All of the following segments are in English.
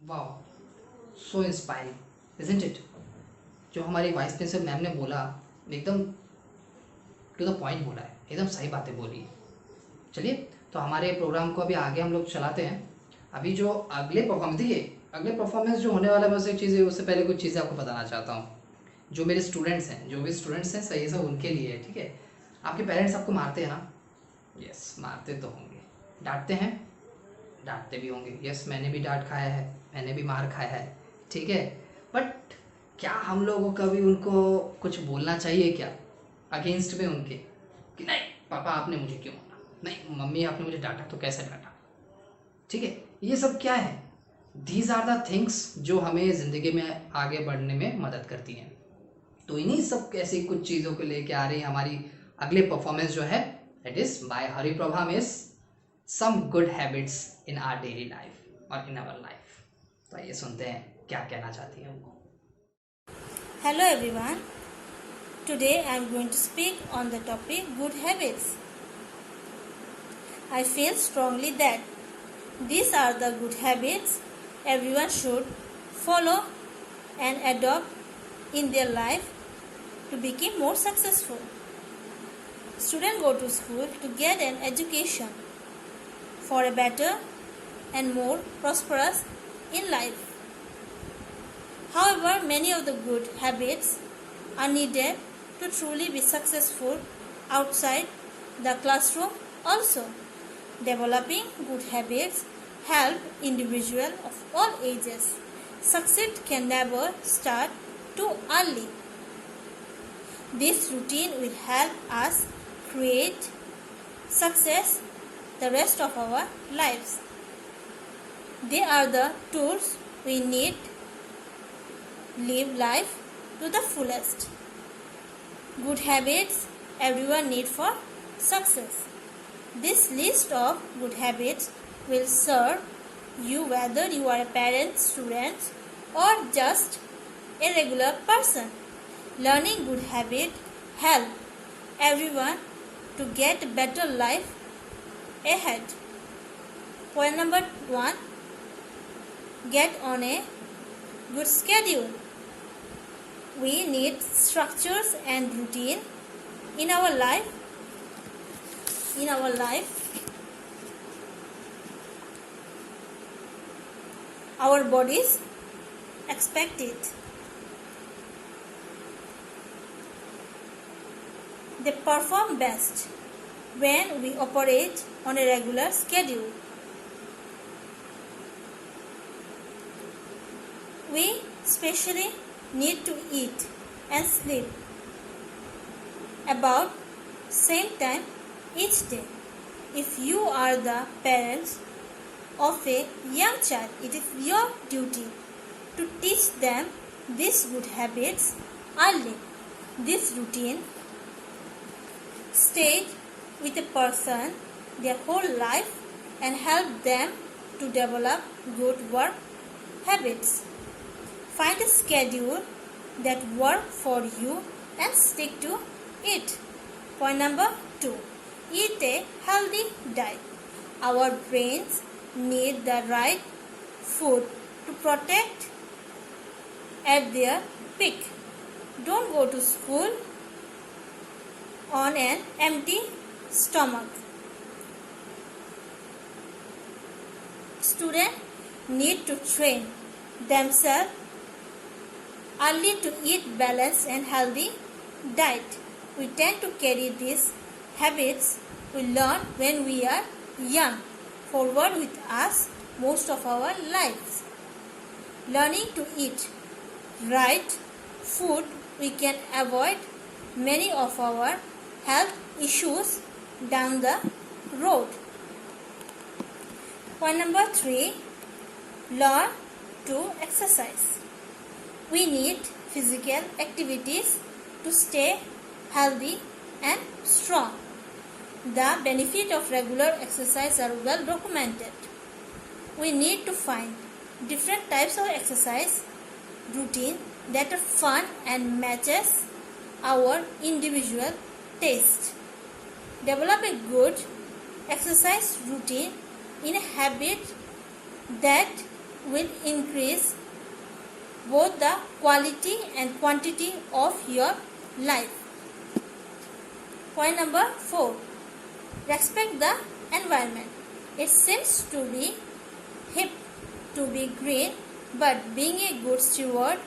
वाह, so inspiring isn't it. जो हमारी वाइस प्रिंसिपल मैम ने बोला, एकदम टू द पॉइंट बोला है, एकदम सही बातें बोली है। चलिए, तो हमारे प्रोग्राम को अभी आगे हम लोग चलाते हैं। अभी जो अगले परफॉर्मेंस, देखिए अगले परफॉर्मेंस जो होने वाला है, बस एक चीज़ है, उससे पहले कुछ चीज़ें आपको बताना चाहता हूँ। जो मेरे स्टूडेंट्स हैं, जो भी स्टूडेंट्स हैं, सही सब उनके लिए है, ठीक है। आपके पेरेंट्स आपको मारते हैं ना? यस, मारते तो होंगे। डांटते हैं? डांटते भी होंगे। यस, मैंने भी डांट खाया है, मैंने भी मार खाया है, ठीक है। बट क्या हम लोगों को कभी उनको कुछ बोलना चाहिए क्या, अगेंस्ट में उनके, कि नहीं पापा आपने मुझे क्यों मारा, नहीं मम्मी आपने मुझे डांटा तो कैसे डांटा, ठीक है। ये सब क्या है? दीज आर द थिंग्स जो हमें ज़िंदगी में आगे बढ़ने में मदद करती हैं। तो इन्हीं सब ऐसी कुछ चीज़ों को लेके आ रही है हमारी अगले परफॉर्मेंस जो है, that is by Hariprabha miss, some good habits in our daily life और इन आवर लाइफ। तो आइए सुनते हैं क्या कहना चाहती है उनको। Hello everyone. Today I am going to speak on the topic good habits. I feel strongly that these are the good habits everyone should follow and adopt in their life to become more successful. Students go to school to get an education for a better and more prosperous in life. However, many of the good habits are needed to truly be successful outside the classroom also. Developing good habits help individuals of all ages. Success can never start too early. This routine will help us create success the rest of our lives. They are the tools we need live life to the fullest. Good habits everyone need for success. This list of good habits will serve you whether you are a parent, student or just a regular person. Learning good habits help everyone to get a better life ahead. Point number 1, get on a good schedule. We need structures and routine in our life. Our bodies expect it. They perform best when we operate on a regular schedule. We especially need to eat and sleep about same time each day. If you are the parents of a young child, it is your duty to teach them these good habits early. This routine stays with a person their whole life and help them to develop good work habits. Find a schedule that works for you and stick to it. Point number 2, eat a healthy diet. Our brains need the right food to protect at their peak. Don't go to school on an empty stomach. Students need to train themselves early to eat balanced and healthy diet. We tend to carry these habits we learn when we are young forward with us most of our lives. Learning to eat right food, we can avoid many of our health issues down the road. Point number 3, learn to exercise. We need physical activities to stay healthy and strong. The benefits of regular exercise are well documented. We need to find different types of exercise routine that are fun and matches our individual taste. Develop a good exercise routine in a habit that will increase both the quality and quantity of your life. Point number 4. Respect the environment. It seems to be hip to be green, but being a good steward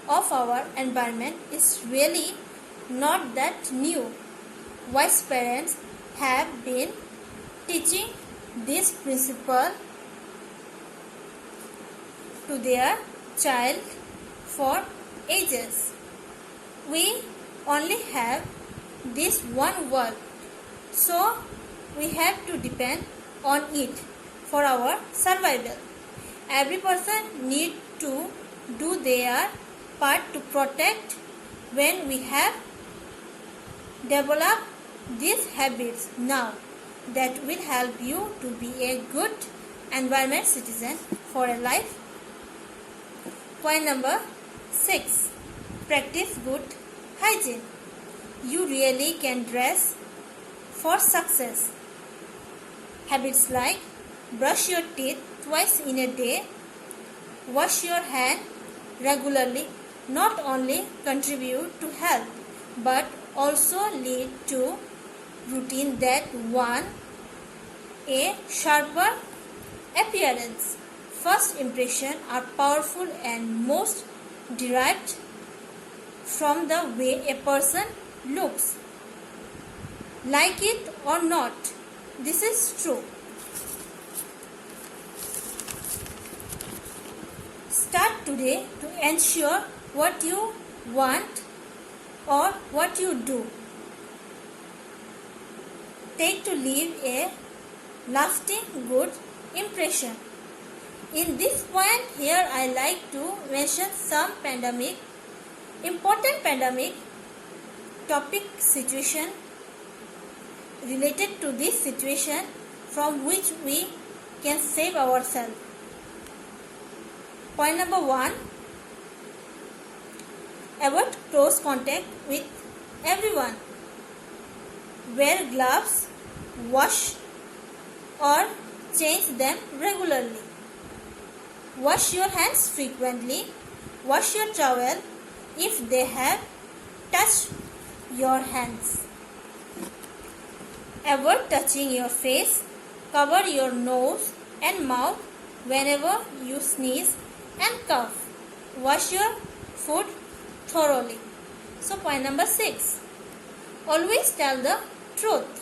of our environment is really not that new. Wise parents have been teaching this principle to their child for ages. We only have this one world, so we have to depend on it for our survival. Every person needs to do their part to protect. When we have developed these habits now, that will help you to be a good environment citizen for a life. Point number 6. Practice good hygiene. You really can dress for success. Habits like brush your teeth twice in a day, wash your hand regularly not only contribute to health but also lead to routine that want a sharper appearance. First impressions are powerful and most derived from the way a person looks. Like it or not, this is true. Start today to ensure what you want or what you do. Take to leave a lasting good impression. In this point here, I like to mention some important pandemic topic situation related to this situation from which we can save ourselves. Point number 1. Avoid close contact with everyone. Wear gloves, wash or change them regularly. Wash your hands frequently. Wash your towel if they have touched your hands. Avoid touching your face. Cover your nose and mouth whenever you sneeze and cough. Wash your food thoroughly. So point number 6. Always tell the truth.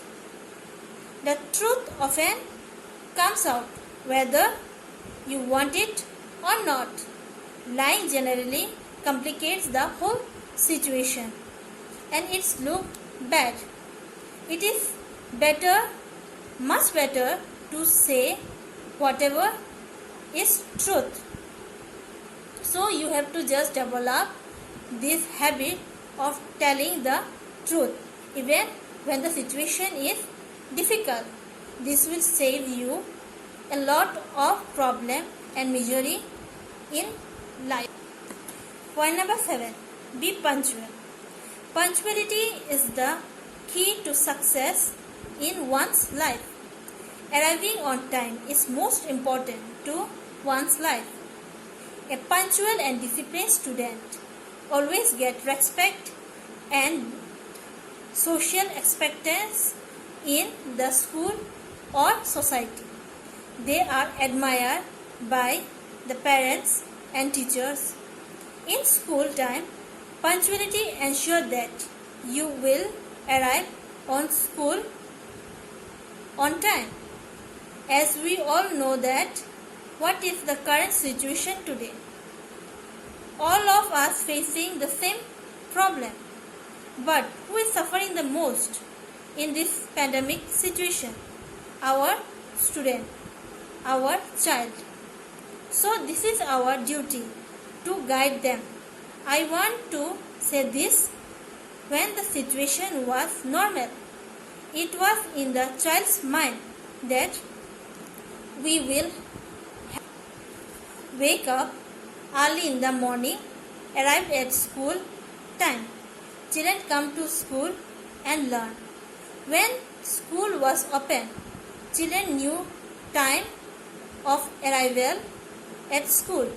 The truth often comes out whether you want it or not. Lying generally complicates the whole situation and it's look bad. It is better, much better to say whatever is truth. So you have to just develop this habit of telling the truth even when the situation is difficult. This will save you a lot of problem and misery in life. Point number 7. Be punctual. Punctuality is the key to success in one's life. Arriving on time is most important to one's life. A punctual and disciplined student always get respect and social acceptance in the school or society. They are admired by the parents and teachers. In school time, punctuality ensures that you will arrive on school on time. As we all know that what is the current situation today? All of us facing the same problem. But who is suffering the most in this pandemic situation? Our student, our child. So this is our duty to guide them. I want to say this: when the situation was normal, it was in the child's mind that we will wake up early in the morning, arrive at school time. Children come to school and learn. When school was open, children knew time of arrival at school.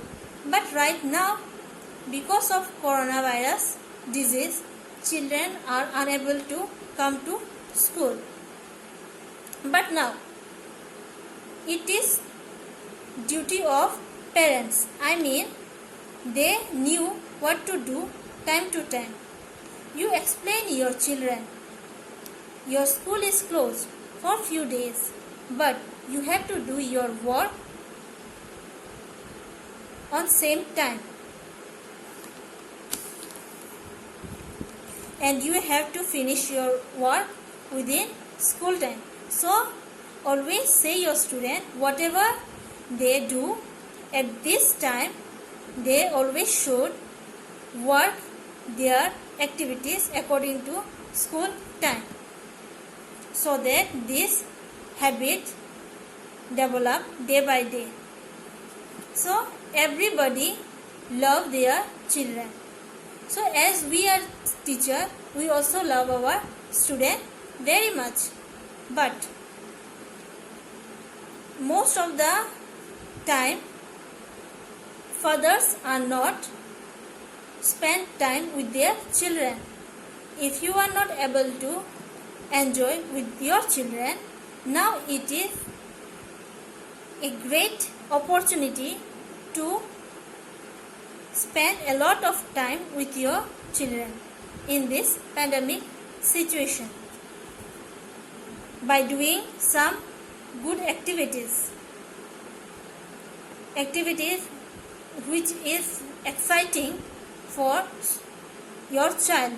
But right now, because of coronavirus disease, children are unable to come to school. But now, it is duty of parents. I mean, they knew what to do time to time. You explain your children. Your school is closed for few days, but you have to do your work on same time. And you have to finish your work within school time. So, always say your student whatever they do at this time, they always should work their activities according to school time, so that this habit develop day by day. So everybody love their children. So as we are teacher, we also love our student very much. But most of the time, fathers are not spend time with their children. If you are not able to enjoy with your children, now it is a great opportunity to spend a lot of time with your children in this pandemic situation by doing some good activities which is exciting for your child,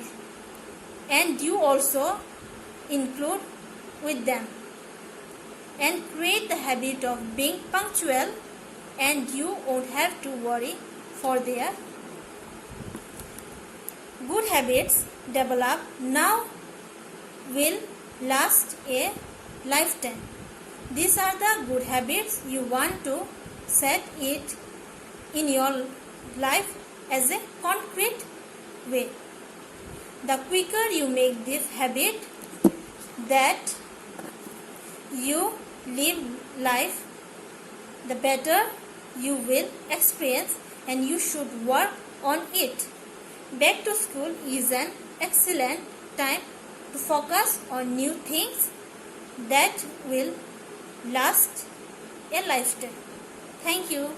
and you also include with them and create the habit of being punctual, and you won't have to worry for their good habits develop now will last a lifetime. These are the good habits you want to set it in your life as a concrete way. The quicker you make this habit that you live life, the better you will experience, and you should work on it. Back to school is an excellent time to focus on new things that will last a lifetime. Thank you.